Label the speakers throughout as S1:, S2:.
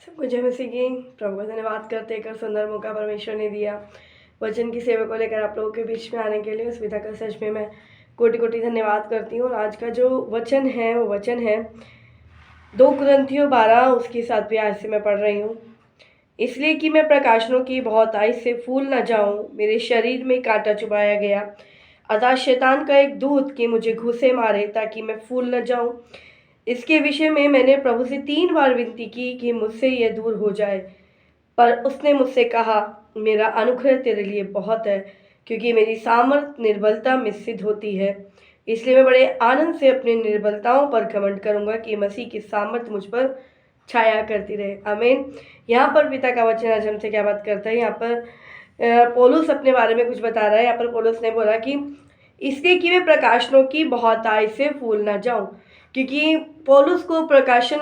S1: सबको जय मसीह की। प्रभु का धन्यवाद करते एक और सुंदर मौका परमेश्वर ने दिया वचन की सेवा को लेकर आप लोगों के बीच में आने के लिए। उस पिता का सच में मैं कोटि कोटि धन्यवाद करती हूँ। और आज का जो वचन है वो वचन है 2 कुरिन्थियों 12 उसकी 7वीं आयत से मैं पढ़ रही हूँ। इसलिए कि मैं प्रकाशनों की बहुत आयत से फूल न जाऊँ, मेरे शरीर में कांटा चुभाया गया, अतः शैतान का एक दूत कि मुझे घूंसे मारे ताकि मैं फूल न जाऊँ। इसके विषय में मैंने प्रभु से 3 बार विनती की कि मुझसे यह दूर हो जाए, पर उसने मुझसे कहा, मेरा अनुग्रह तेरे लिए बहुत है, क्योंकि मेरी सामर्थ निर्बलता में सिद्ध होती है। इसलिए मैं बड़े आनंद से अपनी निर्बलताओं पर घमंड करूंगा कि मसीह की सामर्थ मुझ पर छाया करती रहे। आमीन। यहाँ पर पिता का वचन आज हमसे क्या बात करता है। यहाँ पर पौलुस अपने बारे में कुछ बता रहा है। यहाँ पर पौलुस ने बोला कि इसलिए कि मैं प्रकाशनों की बहुत आय से फूल ना जाऊं, क्योंकि पौलुस को प्रकाशन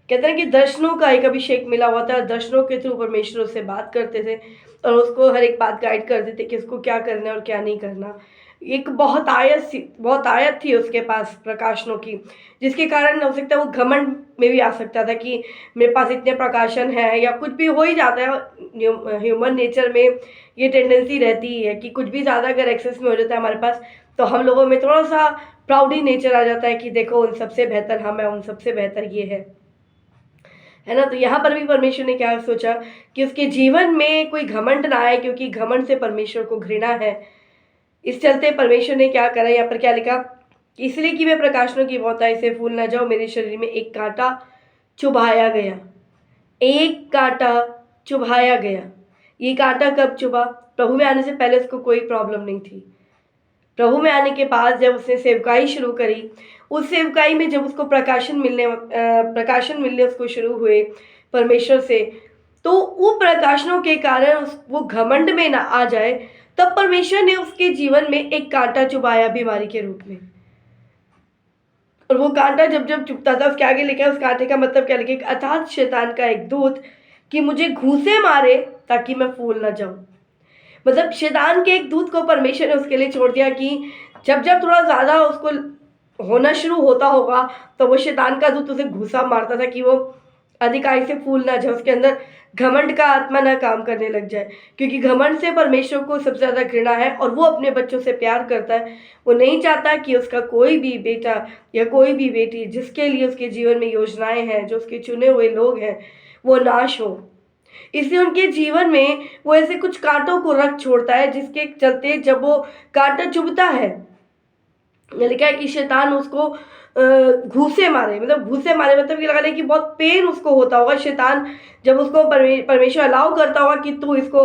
S1: कहते हैं कि दर्शनों का एक अभिषेक मिला हुआ था। दर्शनों के थ्रू परमेश्वर से बात करते थे और उसको हर एक बात गाइड करते थे कि उसको क्या करना है और क्या नहीं करना। एक बहुत आयत थी उसके पास प्रकाशनों की, जिसके कारण हो सकता है वो घमंड में भी आ सकता था कि मेरे पास इतने प्रकाशन है, या कुछ भी हो ही जाता है। ह्यूमन नेचर में ये टेंडेंसी रहती है कि कुछ भी ज़्यादा अगर एक्सेस में हो जाता है हमारे पास, तो हम लोगों में थोड़ा सा प्राउडी नेचर आ जाता है कि देखो उन सबसे बेहतर हम है, उन सबसे बेहतर ये है ना। तो यहाँ पर भी परमेश्वर ने क्या सोचा कि उसके जीवन में कोई घमंड ना आए, क्योंकि घमंड से परमेश्वर को घृणा है। इस चलते परमेश्वर ने क्या करा, यहाँ पर क्या लिखा, इसलिए कि मैं प्रकाशनों की बहुताई से फूल ना जाऊं, मेरे शरीर में एक कांटा चुभाया गया। एक कांटा चुभाया गया। ये कांटा कब चुभा? प्रभु में आने से पहले उसको कोई प्रॉब्लम नहीं थी। प्रभु में आने के बाद जब उसने सेवकाई शुरू करी, उस सेवकाई में जब उसको प्रकाशन मिलने उसको शुरू हुए परमेश्वर से, तो वो प्रकाशनों के कारण वो घमंड में ना आ जाए, तब परमेश्वर ने उसके जीवन में एक कांटा चुभाया बीमारी के रूप में। और वो कांटा जब जब चुभता था, उसके आगे लिखा है, उस कांटे का मतलब क्या लिखा, अर्थात शैतान का एक दूत कि मुझे घूंसे मारे ताकि मैं फूल ना जाऊं। मतलब शैतान के एक दूत को परमेश्वर ने उसके लिए छोड़ दिया कि जब जब थोड़ा ज़्यादा उसको होना शुरू होता होगा, तो वो शैतान का दूत उसे घूंसा मारता था कि वो अधिकाई से फूल ना जाए, उसके अंदर घमंड का आत्मा ना काम करने लग जाए। क्योंकि घमंड से परमेश्वर को सबसे ज़्यादा घृणा है और वो अपने बच्चों से प्यार करता है। वो नहीं चाहता कि उसका कोई भी बेटा या कोई भी बेटी जिसके लिए उसके जीवन में योजनाएं हैं, जो उसके चुने हुए लोग हैं, वो नाश हो। इसलिए उनके जीवन में वो ऐसे कुछ कांटों को रख छोड़ता है, जिसके चलते जब वो कांटा चुभता है, लिखा है कि शैतान उसको घूंसे मारे। मतलब घूंसे मारे मतलब ये लगा कि बहुत पेन उसको होता होगा। शैतान जब उसको परमेश्वर अलाउ करता होगा कि तू इसको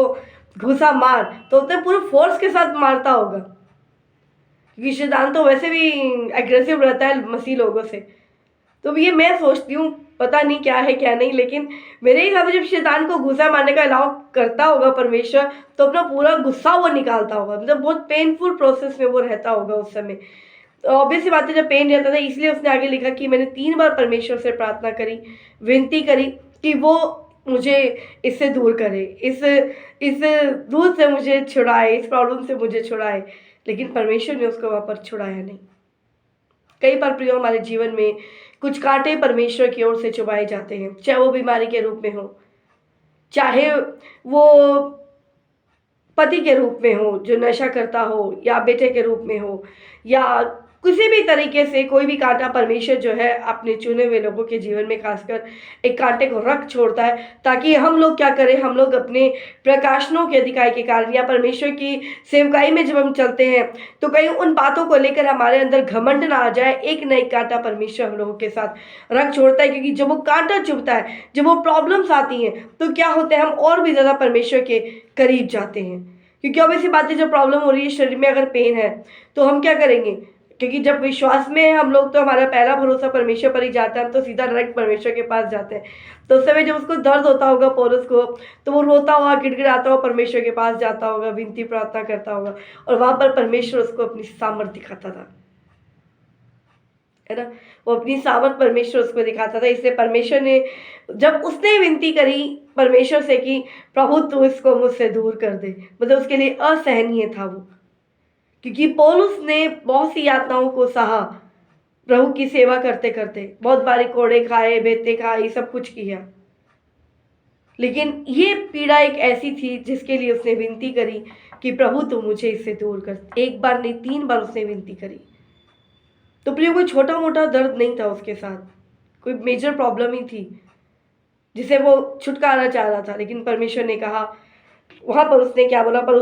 S1: घूंसा मार, तो उसने पूरे फोर्स के साथ मारता होगा, क्योंकि शैतान तो वैसे भी एग्रेसिव रहता है मसीह लोगों से। तो ये मैं सोचती हूँ, पता नहीं क्या है क्या नहीं, लेकिन मेरे हिसाब से जब शैतान को घुसा मारने का अलाउ करता होगा परमेश्वर, तो अपना पूरा गुस्सा वो निकालता होगा। मतलब बहुत पेनफुल प्रोसेस में वो रहता होगा उस समय। तो ऑब्वियस सी बात है, जब पेन रहता था, इसलिए उसने आगे लिखा कि मैंने 3 बार परमेश्वर से प्रार्थना करी, विनती करी कि वो मुझे इससे दूर करे, इस दूर से मुझे छुड़ाए, इस प्रॉब्लम से मुझे छुड़ाए। लेकिन परमेश्वर ने उसको वहाँ पर छुड़ाया नहीं। कई बार प्रियो हमारे जीवन में कुछ कांटे परमेश्वर की ओर से चुभाए जाते हैं, चाहे वो बीमारी के रूप में हो, चाहे वो पति के रूप में हो जो नशा करता हो, या बेटे के रूप में हो, या किसी भी तरीके से कोई भी कांटा परमेश्वर जो है अपने चुने हुए लोगों के जीवन में खासकर एक कांटे को रख छोड़ता है, ताकि हम लोग क्या करें, हम लोग अपने प्रकाशनों के अधिकार के कारण या परमेश्वर की सेवकाई में जब हम चलते हैं, तो कहीं उन बातों को लेकर हमारे अंदर घमंड ना आ जाए। एक न एक कांटा परमेश्वर हम लोगों के साथ रख छोड़ता है, क्योंकि जब वो कांटा चुभता है, जब वो प्रॉब्लम्स आती हैं, तो क्या होता है, हम और भी ज़्यादा परमेश्वर के करीब जाते हैं। क्योंकि ऑब्वियसली बात है, जब प्रॉब्लम हो रही है, शरीर में अगर पेन है, तो हम क्या करेंगे, क्योंकि जब विश्वास में हम लोग, तो हमारा पहला भरोसा परमेश्वर पर ही जाता है, हम तो सीधा डायरेक्ट परमेश्वर के पास जाते हैं। तो उस समय जब उसको दर्द होता होगा पौलुस को, तो वो रोता हुआ, गिड़गिड़ाता हुआ परमेश्वर के पास जाता होगा, विनती प्रार्थना करता होगा, और वहाँ पर परमेश्वर उसको अपनी सामर्थ्य दिखाता था, है ना। वो अपनी सामर्थ परमेश्वर उसको दिखाता था। इसलिए परमेश्वर ने, जब उसने विनती करी परमेश्वर से कि प्रभु तू इसको मुझसे दूर कर दे, मतलब उसके लिए असहनीय था वो, क्योंकि पौलुस ने बहुत सी यातनाओं को सहा प्रभु की सेवा करते करते। बहुत बारी कोड़े खाए, बेते खाए, सब कुछ किया, लेकिन ये पीड़ा एक ऐसी थी जिसके लिए उसने विनती करी कि प्रभु तुम मुझे इससे दूर कर। एक बार नहीं, 3 बार उसने विनती करी। तो प्रियो, कोई छोटा मोटा दर्द नहीं था उसके साथ, कोई मेजर प्रॉब्लम ही थी जिसे वो छुटकारा चाह रहा था। लेकिन परमेश्वर ने कहा, वहाँ पर उसने क्या बोला, पर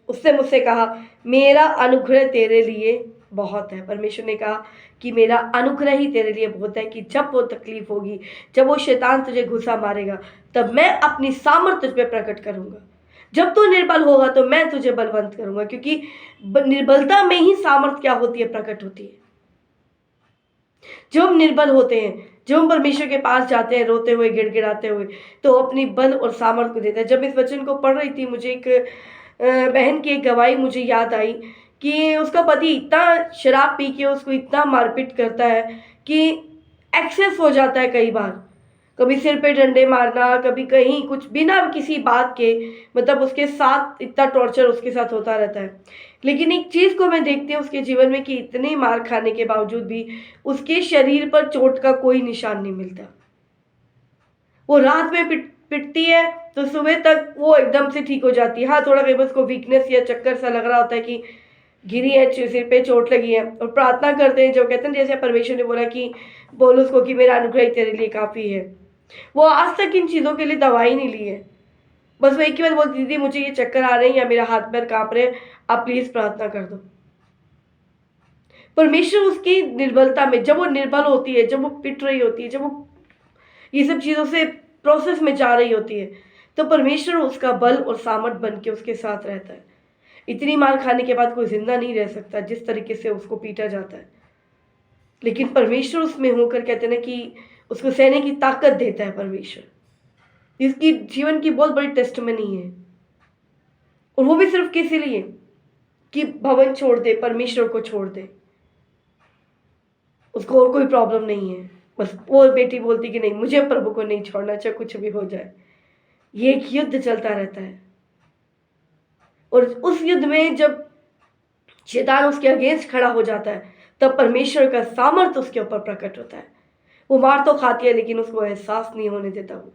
S1: उसने मुझसे कहा मेरा अनुग्रह तेरे लिए बहुत है। परमेश्वर ने कहा कि मेरा अनुग्रह ही तेरे लिए बहुत है, कि जब वो तकलीफ होगी, जब वो शैतान तुझे घुसा मारेगा, तब मैं अपनी सामर्थ्य तुझ पे प्रकट करूंगा। जब तू निर्बल होगा तो मैं तुझे बलवंत करूंगा, क्योंकि निर्बलता में ही सामर्थ्य क्या होती है, प्रकट होती है। जब हम निर्बल होते हैं, जब हम परमेश्वर के पास जाते हैं रोते हुए, गिड़गिड़ाते हुए, तो अपनी बल और सामर्थ्य को देता है। जब इस वचन को पढ़ रही थी, मुझे एक बहन की एक गवाही मुझे याद आई कि उसका पति इतना शराब पी के उसको इतना मारपीट करता है कि एक्सेस हो जाता है कई बार। कभी सिर पे डंडे मारना, कभी कहीं कुछ, बिना किसी बात के, मतलब उसके साथ इतना टॉर्चर उसके साथ होता रहता है। लेकिन एक चीज़ को मैं देखती हूँ उसके जीवन में कि इतने मार खाने के बावजूद भी उसके शरीर पर चोट का कोई निशान नहीं मिलता। वो रात में पिटती है तो सुबह तक वो एकदम से ठीक हो जाती है। हाँ, थोड़ा कहीं उसको वीकनेस या चक्कर सा लग रहा होता है कि गिरी है, सिर पे चोट लगी है, और प्रार्थना करते हैं जो कहते हैं, जैसे परमेश्वर ने बोला कि बोल उसको कि मेरा अनुग्रह तेरे लिए काफ़ी है। वो आज तक इन चीज़ों के लिए दवाई नहीं ली है। बस वो एक ही बात बोलती, दीदी मुझे ये चक्कर आ रहे हैं या मेरा हाथ पैर काँप रहे हैं, आप प्लीज़ प्रार्थना कर दो। परमेश्वर उसकी निर्बलता में, जब वो निर्बल होती है, जब वो पिट रही होती है, जब वो ये सब चीज़ों से प्रोसेस में जा रही होती है, तो परमेश्वर उसका बल और सामर्थ बन के उसके साथ रहता है। इतनी मार खाने के बाद कोई जिंदा नहीं रह सकता जिस तरीके से उसको पीटा जाता है, लेकिन परमेश्वर उसमें होकर कहते हैं ना कि उसको सहने की ताकत देता है परमेश्वर। इसकी जीवन की बहुत बड़ी टेस्टमनी है, और वो भी सिर्फ किसी लिए कि भवन छोड़ दे, परमेश्वर को छोड़ दे, उसको और कोई प्रॉब्लम नहीं है। बस वो बेटी बोलती कि नहीं, मुझे प्रभु को नहीं छोड़ना, चाहे कुछ भी हो जाए। ये एक युद्ध चलता रहता है, और उस युद्ध में जब शैतान उसके अगेंस्ट खड़ा हो जाता है, तब परमेश्वर का सामर्थ्य उसके ऊपर प्रकट होता है। वो मार तो खाती है, लेकिन उसको एहसास नहीं होने देता। वो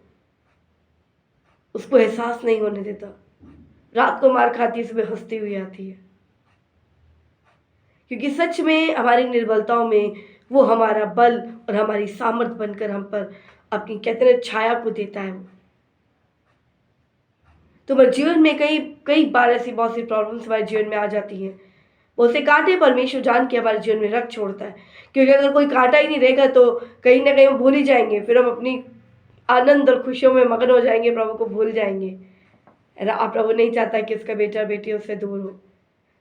S1: उसको एहसास नहीं होने देता। रात को मार खाती है, सुबह हंसती हुई आती है, क्योंकि सच में हमारी निर्बलताओं में वो हमारा बल और हमारी सामर्थ्य बनकर हम पर अपनी कहते हैं छाया को देता है। वो तो हमारे जीवन में कई कई बार ऐसी बहुत सी प्रॉब्लम्स हमारे जीवन में आ जाती हैं। बहुत से कांटे परमेश्वर जान के हमारे जीवन में रख छोड़ता है, क्योंकि अगर कोई कांटा ही नहीं रहेगा तो कहीं ना कहीं हम भूल ही जाएंगे, फिर हम अपनी आनंद और खुशियों में मगन हो जाएंगे, प्रभु को भूल जाएंगे, है ना। आप प्रभु नहीं चाहता कि उसका बेटा बेटी उससे दूर हो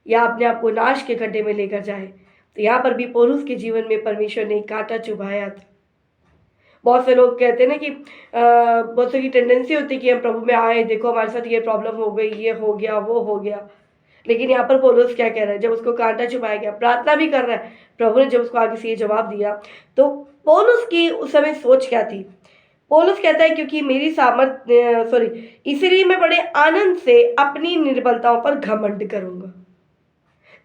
S1: या अपने आप को नाश के गड्ढे में लेकर जाए। तो यहाँ पर भी पौलुस के जीवन में परमेश्वर ने कांटा चुभाया था। बहुत से लोग कहते हैं ना कि बहुत से की टेंडेंसी होती है कि हम प्रभु में आए, देखो हमारे साथ ये प्रॉब्लम हो गई, ये हो गया, वो हो गया। लेकिन यहाँ पर पौलुस क्या कह रहा है, जब उसको कांटा चुभाया गया, प्रार्थना भी कर रहा है, प्रभु ने जब उसको आगे से ये जवाब दिया, तो पौलुस की उस समय सोच क्या थी। पौलुस कहता है क्योंकि मेरी इसलिए मैं बड़े आनंद से अपनी निर्बलताओं पर घमंड करूंगा।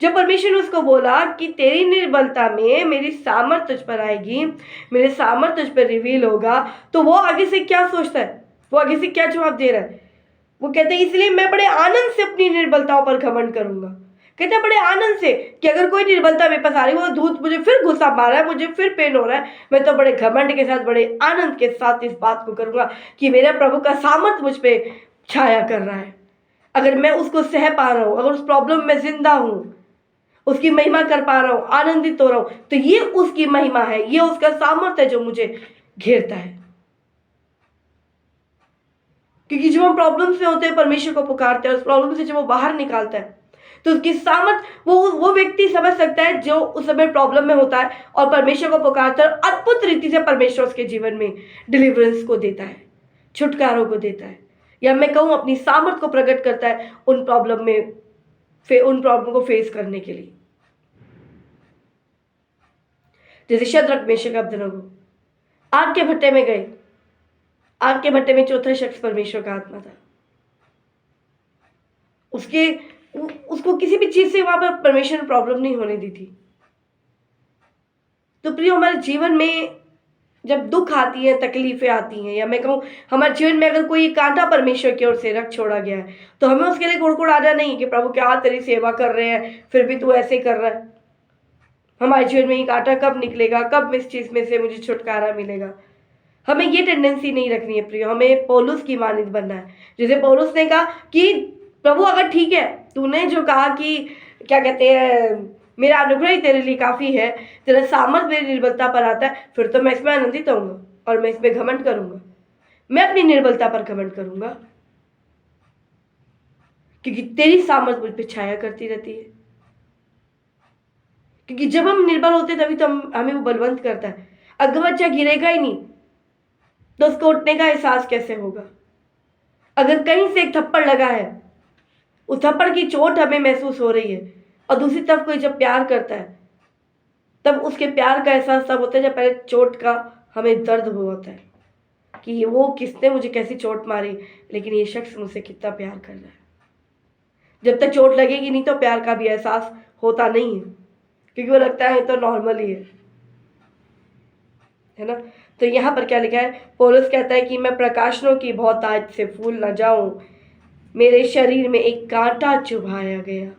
S1: जब परमेश्वर ने उसको बोला कि तेरी निर्बलता में मेरी सामर्थ तुझ पर आएगी, मेरे सामर्थ तुझ पर रिवील होगा, तो वो आगे से क्या सोचता है, वो आगे से क्या जवाब दे रहा है। वो कहते हैं इसलिए मैं बड़े आनंद से अपनी निर्बलताओं पर घमंड करूंगा। कहते हैं बड़े आनंद से कि अगर कोई निर्बलता मेरे पास आ रही है, वो धूत मुझे फिर घुसा मारा है, मुझे फिर पेन हो रहा है, मैं तो बड़े घमंड के साथ, बड़े आनंद के साथ इस बात को करूंगा कि मेरा प्रभु का सामर्थ मुझ पर छाया कर रहा है। अगर मैं उसको सह पा रहा हूँ, अगर उस प्रॉब्लम में जिंदा हूँ, उसकी महिमा कर पा रहा हूँ, आनंदित हो रहा हूँ, तो ये उसकी महिमा है, ये उसका सामर्थ्य है जो मुझे घेरता है। क्योंकि जब हम प्रॉब्लम से होते हैं, परमेश्वर को पुकारते हैं, उस प्रॉब्लम से जब वो बाहर निकालता है, तो उसकी सामर्थ वो व्यक्ति समझ सकता है जो उस समय प्रॉब्लम में होता है और परमेश्वर को पुकारता है, और अद्भुत रीति से परमेश्वर उसके जीवन में डिलीवरेंस को देता है, छुटकारों को देता है, या मैं कहूँ अपनी सामर्थ को प्रकट करता है उन प्रॉब्लम को फेस करने के लिए। जैसे शद्रक मेशक अबेदनगो आग के भट्टे में गए, आग के भट्टे में चौथा शख्स परमेश्वर का आत्मा था। उसको किसी भी चीज से वहां पर परमेश्वर ने प्रॉब्लम नहीं होने दी थी। तो प्रिय, हमारे जीवन में जब दुख आती है, तकलीफ़ें आती हैं, या मैं कहूँ हमारे जीवन में अगर कोई कांटा परमेश्वर की ओर से रख छोड़ा गया है, तो हमें उसके लिए कुड़कुड़ाना नहीं कि प्रभु क्या तेरी सेवा कर रहे हैं, फिर भी तू ऐसे कर रहा है। हमारे जीवन में ये कांटा कब निकलेगा, कब इस चीज़ में से मुझे छुटकारा मिलेगा। हमें ये टेंडेंसी नहीं रखनी है प्रियो, हमें पौलुस की मानित बनना है। जैसे पौलुस ने कहा कि प्रभु अगर ठीक है, तूने जो कहा कि क्या कहते हैं, मेरा अनुग्रह ही तेरे लिए काफ़ी है, तेरा सामर्थ मेरी निर्बलता पर आता है, फिर तो मैं इसमें आनंदित होऊंगा और मैं इसमें घमंड करूंगा। मैं अपनी निर्बलता पर घमंड करूंगा, क्योंकि तेरी सामर्थ मुझ पर छाया करती रहती है। क्योंकि जब हम निर्बल होते हैं तभी तो हमें वो बलवंत करता है। अगर बच्चा गिरेगा ही नहीं तो उसको उठने का एहसास कैसे होगा। अगर कहीं से एक थप्पड़ लगा है, उस थप्पड़ की चोट हमें महसूस हो रही है, और दूसरी तरफ कोई जब प्यार करता है तब उसके प्यार का एहसास तब होता है जब पहले चोट का हमें दर्द हुआ होता है कि वो किसने मुझे कैसी चोट मारी, लेकिन ये शख्स मुझसे कितना प्यार कर रहा है। जब तक चोट लगेगी नहीं तो प्यार का भी एहसास होता नहीं है, क्योंकि वो लगता है तो नॉर्मल ही है ना। तो यहाँ पर क्या लिखा है, पौलुस कहता है कि मैं प्रकाशनों की बहुतायत से फूल न जाऊं, मेरे शरीर में एक कांटा चुभाया गया।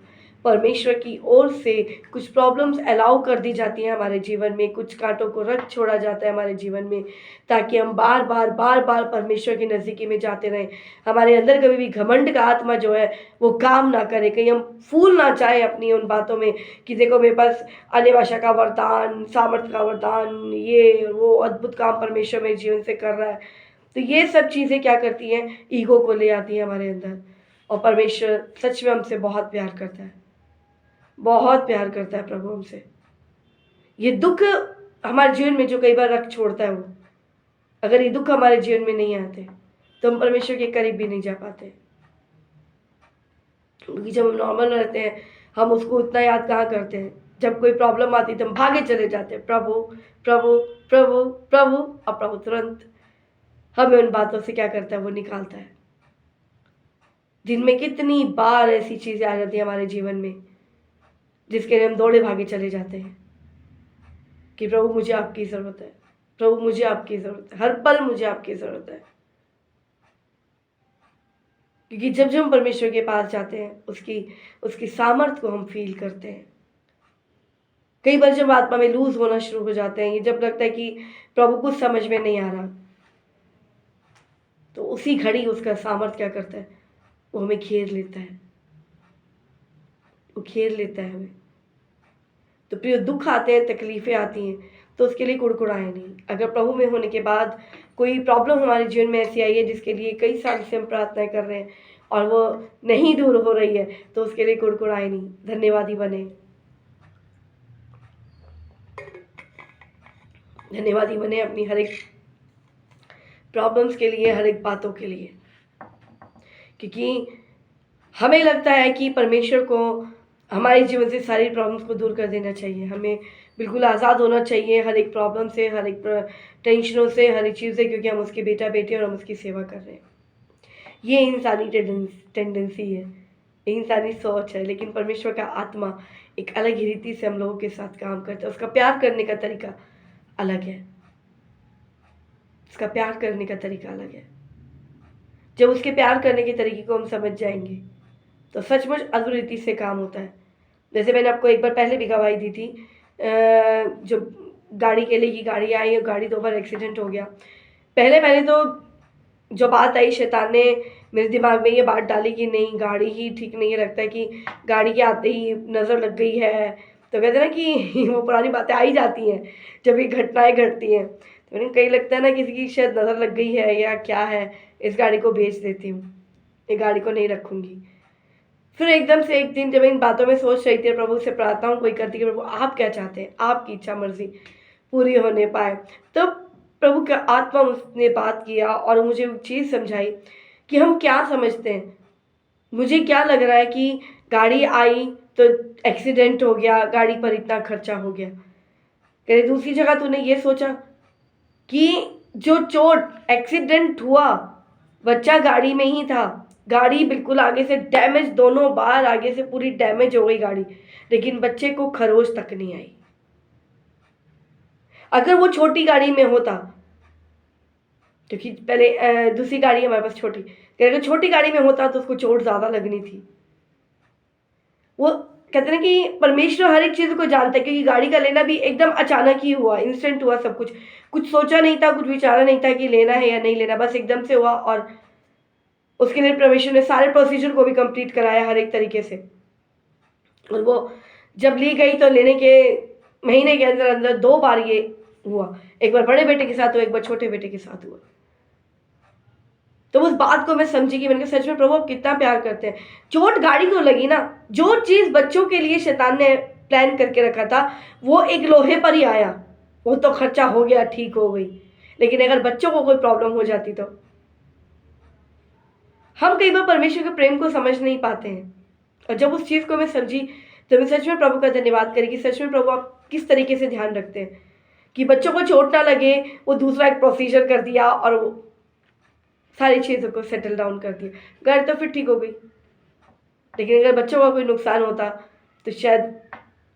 S1: परमेश्वर की ओर से कुछ प्रॉब्लम्स अलाउ कर दी जाती हैं हमारे जीवन में, कुछ कांटों को रख छोड़ा जाता है हमारे जीवन में, ताकि हम बार बार परमेश्वर की नज़दीकी में जाते रहें। हमारे अंदर कभी भी घमंड का आत्मा जो है वो काम ना करे, कहीं हम फूल ना जाए अपनी उन बातों में कि देखो मेरे पास अन्य भाषा का वरदान, सामर्थ्य का वरदान, ये वो अद्भुत काम परमेश्वर मेरे जीवन से कर रहा है। तो ये सब चीज़ें क्या करती हैं, ईगो को ले आती हैं हमारे अंदर। और परमेश्वर सच में हमसे बहुत प्यार करता है, बहुत प्यार करता है प्रभु हमसे। ये दुख हमारे जीवन में जो कई बार रख छोड़ता है, वो अगर ये दुख हमारे जीवन में नहीं आते तो हम परमेश्वर के करीब भी नहीं जा पाते। क्योंकि जब हम नॉर्मल रहते हैं हम उसको उतना याद कहाँ करते हैं। जब कोई प्रॉब्लम आती है तो हम भागे चले जाते हैं, प्रभु प्रभु प्रभु प्रभु, और प्रभु तुरंत हमें उन बातों से क्या करता है, वो निकालता है। दिन में कितनी बार ऐसी चीज़ें आ जाती हैं हमारे जीवन में जिसके लिए हम दौड़े भागे चले जाते हैं कि प्रभु मुझे आपकी ज़रूरत है, प्रभु मुझे आपकी ज़रूरत है, हर पल मुझे आपकी ज़रूरत है। क्योंकि जब हम परमेश्वर के पास जाते हैं उसकी सामर्थ को हम फील करते हैं। कई बार जब आत्मा में लूज होना शुरू हो जाते हैं, ये जब लगता है कि प्रभु कुछ समझ में नहीं आ रहा, तो उसी घड़ी उसका सामर्थ क्या करता है, वो हमें घेर लेता है, वो घेर लेता है हमें। तो प्रिय, दुख आते हैं, तकलीफ़ें आती हैं, तो उसके लिए कुड़कुड़ाएं नहीं। अगर प्रभु में होने के बाद कोई प्रॉब्लम हमारे जीवन में ऐसी आई है जिसके लिए कई साल से हम प्रार्थनाएं कर रहे हैं और वो नहीं दूर हो रही है, तो उसके लिए कुड़कुड़ाएं नहीं, धन्यवादी बने, धन्यवादी बने अपनी हर एक प्रॉब्लम्स के लिए, हर एक बातों के लिए। क्योंकि हमें लगता है कि परमेश्वर को हमारे जीवन से सारी प्रॉब्लम्स को दूर कर देना चाहिए, हमें बिल्कुल आज़ाद होना चाहिए हर एक प्रॉब्लम से, हर एक टेंशनों से, हर एक चीज़ से, क्योंकि हम उसके बेटा बेटी और हम उसकी सेवा कर रहे हैं। ये इंसानी टेंडेंसी है, इंसानी सोच है। लेकिन परमेश्वर का आत्मा एक अलग ही रीति से हम लोगों के साथ काम करता है। उसका प्यार करने का तरीका अलग है, उसका प्यार करने का तरीका अलग है। जब उसके प्यार करने के तरीके को हम समझ जाएंगे तो सचमुच अद्भुत रीति से काम होता है। जैसे मैंने आपको एक बार पहले भी गवाही दी थी, जो गाड़ी के लिए की गाड़ी आई और गाड़ी 2 बार एक्सीडेंट हो गया। पहले तो जो बात आई, शैतान ने मेरे दिमाग में ये बात डाली कि नहीं, गाड़ी ही ठीक नहीं है, लगता है कि गाड़ी के आते ही नज़र लग गई है। तो कहते हैं ना कि वो पुरानी बातें आ ही जाती हैं जब ये घटनाएं घटती हैं। तो मैंने कहीं लगता है ना किसी की शायद नज़र लग गई है या क्या है, इस गाड़ी को बेच देती हूँ, ये गाड़ी को नहीं रखूँगी। फिर एकदम से एक दिन जब इन बातों में सोच रही थी, प्रभु से प्रार्थना कोई करती कि प्रभु आप क्या चाहते हैं, आपकी इच्छा मर्जी पूरी होने पाए। तो प्रभु का आत्मा उसने बात किया और मुझे चीज़ समझाई कि हम क्या समझते हैं। मुझे क्या लग रहा है कि गाड़ी आई तो एक्सीडेंट हो गया, गाड़ी पर इतना खर्चा हो गया। कह दूसरी जगह तूने ये सोचा कि जो चोट एक्सीडेंट हुआ, बच्चा गाड़ी में ही था, गाड़ी बिल्कुल आगे से डैमेज, दोनों बार आगे से पूरी डैमेज हो गई गाड़ी, लेकिन बच्चे को खरोच तक नहीं आई। अगर वो छोटी गाड़ी में होता क्योंकि पहले दूसरी गाड़ी हमारे पास छोटी, अगर छोटी गाड़ी में होता तो उसको चोट ज़्यादा लगनी थी। वो कहते हैं कि परमेश्वर हर एक चीज़ को जानता है, क्योंकि गाड़ी का लेना भी एकदम अचानक ही हुआ, इंस्टेंट हुआ सब कुछ। कुछ सोचा नहीं था, कुछ विचारा नहीं था कि लेना है या नहीं लेना, बस एकदम से हुआ। और उसके लिए परमेश्वर ने सारे प्रोसीजर को भी कंप्लीट कराया हर एक तरीके से। और वो जब ली गई तो लेने के महीने के अंदर अंदर 2 बार ये हुआ, एक बार बड़े बेटे के साथ हुआ, एक बार छोटे बेटे के साथ हुआ। तो उस बात को मैं समझी कि मैंने कहा सच में प्रभु आप कितना प्यार करते हैं। चोट गाड़ी को लगी ना, जो चीज़ बच्चों के लिए शैतान ने प्लान करके रखा था वो एक लोहे पर ही आया, वो तो खर्चा हो गया, ठीक हो गई। लेकिन अगर बच्चों को कोई प्रॉब्लम हो जाती तो हम कई बार परमेश्वर के प्रेम को समझ नहीं पाते हैं। और जब उस चीज़ को मैं समझी तो मैं सच में प्रभु का धन्यवाद करी कि सच में प्रभु आप किस तरीके से ध्यान रखते हैं कि बच्चों को चोट ना लगे। वो दूसरा एक प्रोसीजर कर दिया और वो सारी चीज़ों को सेटल डाउन कर दिया, गाड़ी तो फिर ठीक हो गई। लेकिन अगर बच्चों का कोई नुकसान होता तो शायद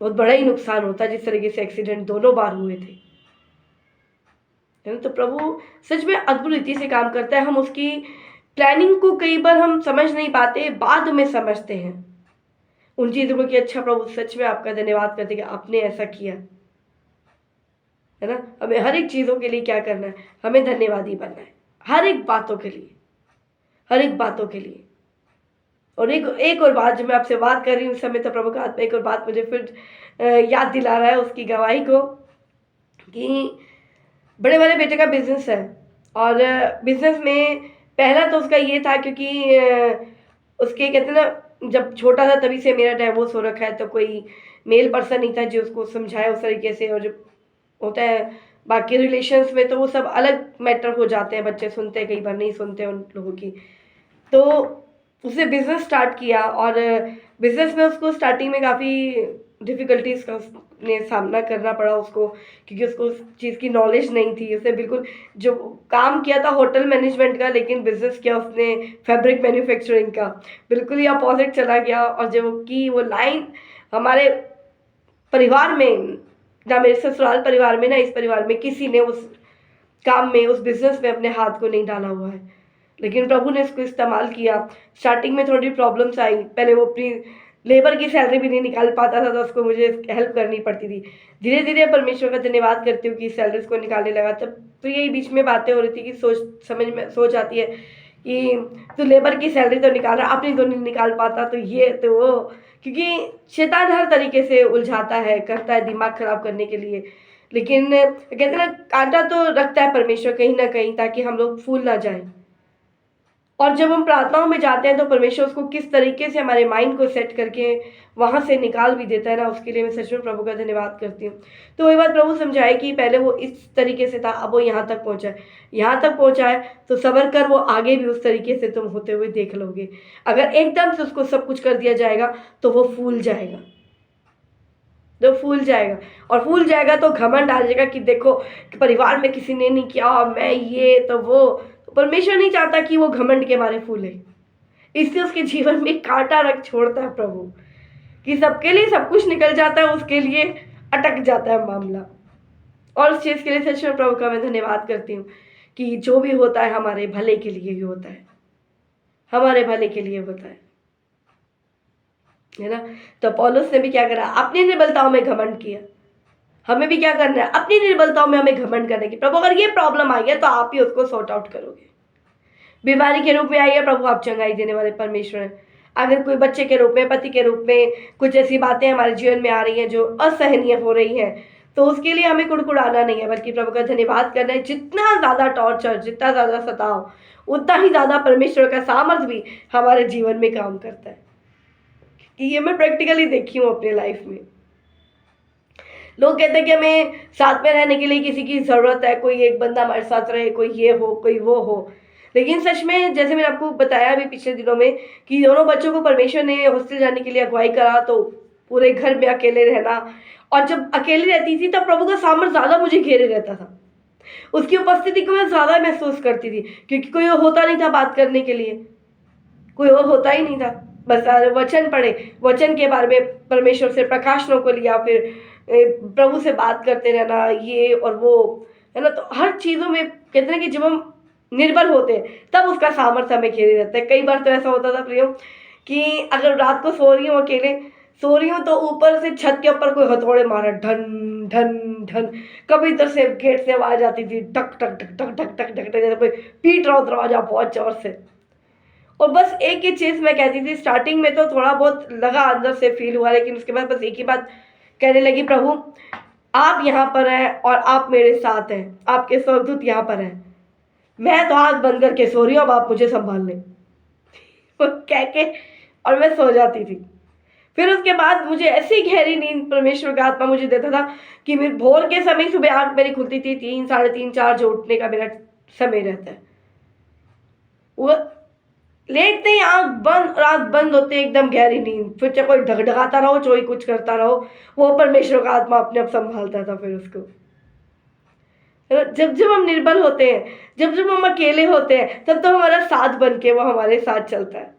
S1: बहुत बड़ा ही नुकसान होता, जिस तरीके से एक्सीडेंट 2 बार हुए थे, है ना। तो प्रभु सच में अद्भुत रीति से काम करता है। हम उसकी प्लानिंग को कई बार हम समझ नहीं पाते, बाद में समझते हैं उन चीज़ों को कि अच्छा प्रभु सच में आपका धन्यवाद करते कि आपने ऐसा किया, है ना। हमें हर एक चीज़ों के लिए क्या करना है, हमें धन्यवादी बनना है, हर एक बातों के लिए, हर एक बातों के लिए। और एक और बात, जो मैं आपसे बात कर रही हूँ उस समय, तो प्रभु का आत्मा एक और बात मुझे फिर याद दिला रहा है उसकी गवाही को, कि बड़े वाले बेटे का बिजनेस है। और बिजनेस में पहला तो उसका ये था, क्योंकि उसके कहते ना जब छोटा था तभी से मेरा डाइवोर्स हो रखा है, तो कोई मेल पर्सन नहीं था जो उसको समझाए उस तरीके से। और जो होता है बाकी रिलेशंस में तो वो सब अलग मैटर हो जाते हैं, बच्चे सुनते हैं, कई बार नहीं सुनते उन लोगों की। तो उसने बिज़नेस स्टार्ट किया और बिज़नेस में उसको स्टार्टिंग में काफ़ी डिफ़िकल्टीज़ का उसने सामना करना पड़ा उसको, क्योंकि उसको उस चीज़ की नॉलेज नहीं थी। उसने बिल्कुल जो काम किया था होटल मैनेजमेंट का, लेकिन बिज़नेस किया उसने फैब्रिक मैन्युफैक्चरिंग का, बिल्कुल ही अपोजिट चला गया। और जो कि वो लाइन हमारे परिवार में, ना मेरे ससुराल परिवार में ना इस परिवार में, किसी ने उस काम में, उस बिज़नेस में अपने हाथ को नहीं डाला हुआ है। लेकिन प्रभु ने इसको इस्तेमाल किया। स्टार्टिंग में थोड़ी प्रॉब्लम्स आई, पहले वो अपनी लेबर की सैलरी भी नहीं निकाल पाता था, तो उसको मुझे हेल्प करनी पड़ती थी। धीरे धीरे परमेश्वर का धन्यवाद करती हूँ कि सैलरीज को निकालने लगा। तब तो यही बीच में बातें हो रही थी कि सोच आती है कि तू लेबर की सैलरी तो निकाल रहा, अपनी तो नहीं निकाल पाता, तो ये तो वो, क्योंकि शैतान हर तरीके से उलझाता है, करता है दिमाग खराब करने के लिए। लेकिन कहते हैं ना, कांटा तो रखता है परमेश्वर कहीं ना कहीं, ताकि हम लोग फूल ना जाएं। और जब हम प्रार्थनाओं में जाते हैं तो परमेश्वर उसको किस तरीके से हमारे माइंड को सेट करके वहाँ से निकाल भी देता है ना, उसके लिए मैं सच में प्रभु का धन्यवाद करती हूँ। तो वही बात प्रभु समझाए कि पहले वो इस तरीके से था, अब वो यहाँ तक पहुँचा है। यहाँ तक पहुँचा है तो सबर कर, वो आगे भी उस तरीके से तुम होते हुए देख लोगे। अगर एकदम से उसको सब कुछ कर दिया जाएगा तो वो फूल जाएगा, तो फूल जाएगा। और फूल जाएगा तो घमंड आ जाएगा कि देखो कि परिवार में किसी ने नहीं किया, मैं ये तो वो। तो परमेश्वर नहीं चाहता कि वो घमंड के मारे फूले, इसलिए उसके जीवन में कांटा रख छोड़ता है प्रभु, कि सबके लिए सब कुछ निकल जाता है, उसके लिए अटक जाता है मामला। और उस चीज़ के लिए सच में प्रभु का मैं धन्यवाद करती हूँ कि जो भी होता है हमारे भले के लिए ही होता है, हमारे भले के लिए होता है ना। तो पौलुस ने भी क्या करा, अपनी निर्बलताओं में घमंड किया। हमें भी क्या करना है, अपनी निर्बलताओं में हमें घमंड करने की। प्रभु अगर ये प्रॉब्लम आई है तो आप ही उसको सॉर्ट आउट करोगे। बीमारी के रूप में आई है, प्रभु आप चंगाई देने वाले परमेश्वर हैं। अगर कोई बच्चे के रूप में, पति के रूप में कुछ ऐसी बातें हमारे जीवन में आ रही हैं जो असहनीय हो रही हैं, तो उसके लिए हमें कुड़कुड़ाना नहीं है, बल्कि प्रभु का धन्यवाद करना है। जितना ज़्यादा टॉर्चर, जितना ज़्यादा सताव, उतना ही ज़्यादा परमेश्वर का सामर्थ भी हमारे जीवन में काम करता है। कि ये मैं प्रैक्टिकली देखी हूँ अपने लाइफ में। लोग कहते हैं कि हमें साथ में रहने के लिए किसी की ज़रूरत है, कोई एक बंदा हमारे साथ रहे, कोई ये हो, कोई वो हो। लेकिन सच में जैसे मैंने आपको बताया अभी पिछले दिनों में कि दोनों बच्चों को परमेश्वर ने हॉस्टल जाने के लिए अगुवाई करा, तो पूरे घर में अकेले रहना। और जब अकेली रहती थी तब प्रभु का सामर्थ ज़्यादा मुझे घेरे रहता था, उसकी उपस्थिति को मैं ज़्यादा महसूस करती थी, क्योंकि कोई होता नहीं था बात करने के लिए, कोई और होता ही नहीं था। बस वचन पढ़े, वचन के बारे में परमेश्वर से प्रकाशनों को लिया, फिर प्रभु से बात करते रहना, ये और वो, है ना। तो हर चीज़ों में कहते हैं कि जब हम निर्बल होते हैं तब उसका सामर्थ्य हमें घेरे रहता है। कई बार तो ऐसा होता था प्रियो कि अगर रात को सो रही हूँ, अकेले सो रही हूँ, तो ऊपर से छत के ऊपर कोई हथौड़े मारा, ढन ढन ढन। कभी इधर से गेट से आवाज आती थी, टक टक टक टक टक टक टक, जैसे कोई पीट रहा हो दरवाजा बहुत जोर से। और बस एक ही चीज़ मैं कहती थी, स्टार्टिंग में तो थोड़ा बहुत लगा, अंदर से फील हुआ, लेकिन उसके बाद बस एक ही बात कहने लगी, प्रभु आप यहाँ पर हैं और आप मेरे साथ हैं, आपके स्वर्गदूत यहाँ पर हैं, मैं तो आँख बंद करके सो रही हूँ, अब आप मुझे संभाल लें। कह के और मैं सो जाती थी। फिर उसके बाद मुझे ऐसी गहरी नींद परमेश्वर का आत्मा मुझे देता था कि मेरे भोर के समय सुबह आँख मेरी खुलती थी 3, साढ़े 3, 4 जो उठने का मेरा समय रहता है। वो लेटते ही आँख बंद और आँख बंद होते एकदम गहरी नींद, फिर चाहे कोई ढगढगाता रहो, कोई कुछ करता रहो, वो परमेश्वर का आत्मा अपने आप संभालता था फिर उसको। जब जब हम निर्बल होते हैं, जब जब हम अकेले होते हैं, तब तो हमारा साथ बन के वो हमारे साथ चलता है।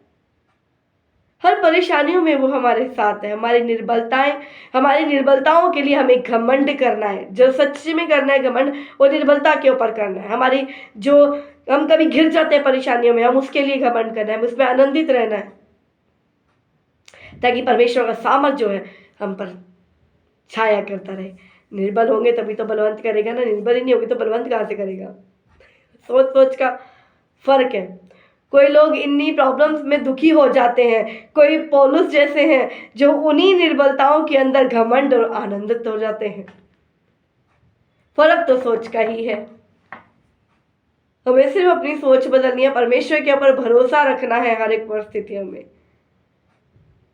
S1: हर परेशानियों में वो हमारे साथ है। हमारी निर्बलताओं के लिए हमें घमंड करना है। जो सच्ची में करना है घमंड, वो निर्बलता के ऊपर करना है। हमारी जो हम कभी घिर जाते हैं परेशानियों में, हम उसके लिए घमंड करना है, उसमें आनंदित रहना है, ताकि परमेश्वर का सामर्थ जो है हम पर छाया करता रहे। निर्बल होंगे तभी तो बलवंत करेगा ना, निर्बल ही नहीं होगी तो बलवंत कहाँ से करेगा। सोच सोच का फर्क है। कोई लोग इन्हीं प्रॉब्लम्स में दुखी हो जाते हैं, कोई पौलुस जैसे हैं जो उन्हीं निर्बलताओं के अंदर घमंड और आनंदित हो जाते हैं। फर्क तो सोच का ही है। हमें सिर्फ अपनी सोच बदलनी है, परमेश्वर के ऊपर भरोसा रखना है हर एक परिस्थितियों में।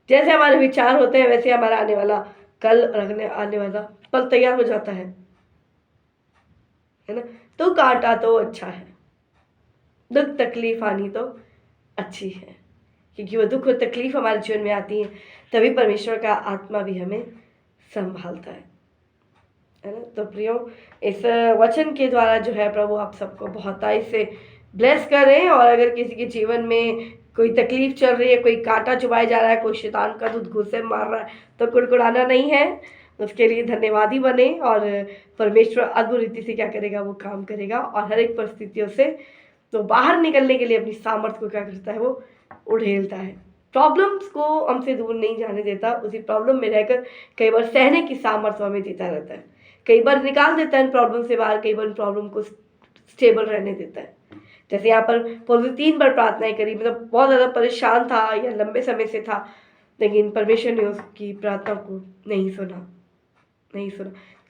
S1: जैसे हमारे विचार होते हैं वैसे हमारा आने वाला कल, आने वाला पल तैयार हो जाता है ना। तो कांटा तो अच्छा है, दुख तकलीफ आनी तो अच्छी है, क्योंकि वो दुख और तकलीफ हमारे जीवन में आती है, तभी परमेश्वर का आत्मा भी हमें संभालता है ना। तो प्रियो, इस वचन के द्वारा जो है प्रभु आप सबको बहुताई से ब्लेस करें। और अगर किसी के जीवन में कोई तकलीफ चल रही है, कोई कांटा चुभाया जा रहा है, कोई शैतान का दूध घुसे मार रहा है, तो कुड़कुड़ाना नहीं है, उसके लिए धन्यवादी बने। और परमेश्वर अद्भुत रीति से क्या करेगा, वो काम करेगा और हर एक परिस्थितियों से तो बाहर निकलने के लिए अपनी सामर्थ्य को क्या करता है, वो उड़ेलता है। प्रॉब्लम्स को हमसे दूर नहीं जाने देता, उसी प्रॉब्लम में रहकर कई बार सहने की सामर्थ्य हमें देता रहता है। कई बार निकाल देता है प्रॉब्लम से बाहर, कई बार प्रॉब्लम को स्टेबल रहने देता है। जैसे यहाँ पर पौलुस 3 बार प्रार्थनाएं करी, मतलब बहुत ज़्यादा परेशान था या लंबे समय से था, लेकिन परमेश्वर ने उसकी प्रार्थना को नहीं सुना।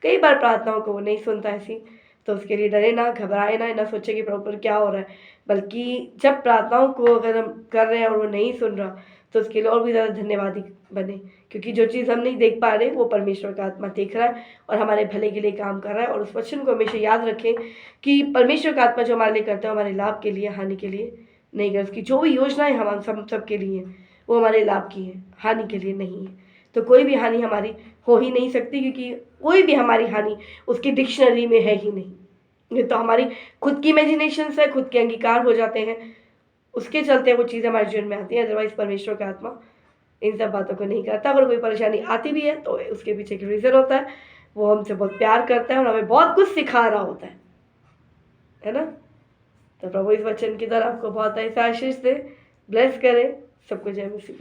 S1: कई बार प्रार्थनाओं को वो नहीं सुनता ऐसी, तो उसके लिए डरे ना, घबराए ना सोचे कि प्रभु पर क्या हो रहा है, बल्कि जब प्रार्थनाओं को अगर हम कर रहे हैं और वो नहीं सुन रहा, तो उसके लिए और भी ज़्यादा धन्यवादी बने, क्योंकि जो चीज़ हम नहीं देख पा रहे वो परमेश्वर का आत्मा देख रहा है और हमारे भले के लिए काम कर रहा है। और उस वचन को हमेशा याद रखें कि परमेश्वर का आत्मा जो हमारे लिए करता है, हमारे लाभ के लिए, हानि के लिए नहीं कर। उसकी जो भी योजनाएं हम सब के लिए हैं, वो हमारे लाभ की हैं, हानि के लिए नहीं है। तो कोई भी हानि हमारी हो ही नहीं सकती, क्योंकि कोई भी हमारी हानि उसकी डिक्शनरी में है ही नहीं। ये तो हमारी खुद की इमेजिनेशन है, खुद के अंगीकार हो जाते हैं, उसके चलते वो चीज़ें हमारे जीवन में आती हैं। अदरवाइज परमेश्वर का आत्मा इन सब बातों को नहीं करता। अगर कोई परेशानी आती भी है तो उसके पीछे एक रीज़न होता है, वो हमसे बहुत प्यार करता है और हमें बहुत कुछ सिखा रहा होता है ना। तो प्रभु इस वचन की तरह आपको बहुत ऐसा आशीष दे, ब्लेस करे। सबको जय मसीह।